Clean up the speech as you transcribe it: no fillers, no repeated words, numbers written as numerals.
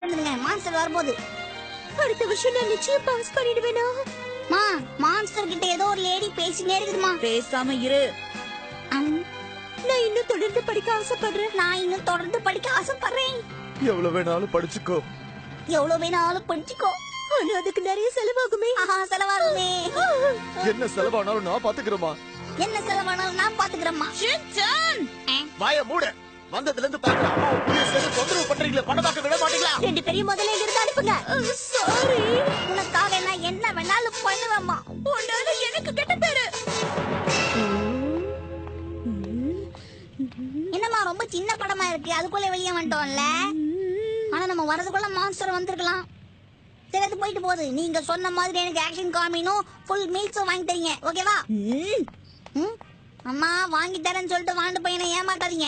Monster வரும்போது அடுத்த வருஷம் நான் நிச்சயம் பாஸ் பண்ணிடுவேனா? மான்ஸ்டர் கிட்ட ஏதோ ஒரு லேடி பேசினே இருக்குதுமா. பேசாம இரு. நான் இன்னும் தொடர்ந்து படிக்க ஆசைப்படுறேன். எவ்வளவு வேணாலும் படிச்சுக்கோ. ஆனா அதுக்கு நிறைய செலவாகுமே. செலவாகுமே. என்ன செலவானாலும் நான் பாத்துக்கிறேம்மா. வாய மூடு. வந்ததுல இருந்து பாக்குறேன். தொந்தரவு பண்றீங்களே, பணமாக்க விட மாட்டீங்களா? 2 பேரையும் முதல்ல இங்க இருந்து அனுப்புங்க. சாரி. உனக்காக நான் என்ன வேணாலும் பண்ணுவேம்மா. உன்னால எனக்கு கெட்ட பேரு. என்னம்மா ரொம்ப சின்ன படமா இருக்கு, அதுக்குள்ள வெளியே வந்துட்டோம்ல. ஆனா நம்ம வரதுக்குள்ள மான்ஸ்டர் வந்திருக்கலாம். சரி அது போயிட்டு போகுது. நீங்க சொன்ன மாதிரி எனக்கு ஆக்ஷன் காமினும் ஃபுல் மீல்ஸும் வாங்கி தரீங்க, ஓகேவா? அம்மா வாங்கி தரேன்னு சொல்லிட்டு வாண்டு பையனை ஏமாட்டாதீங்க.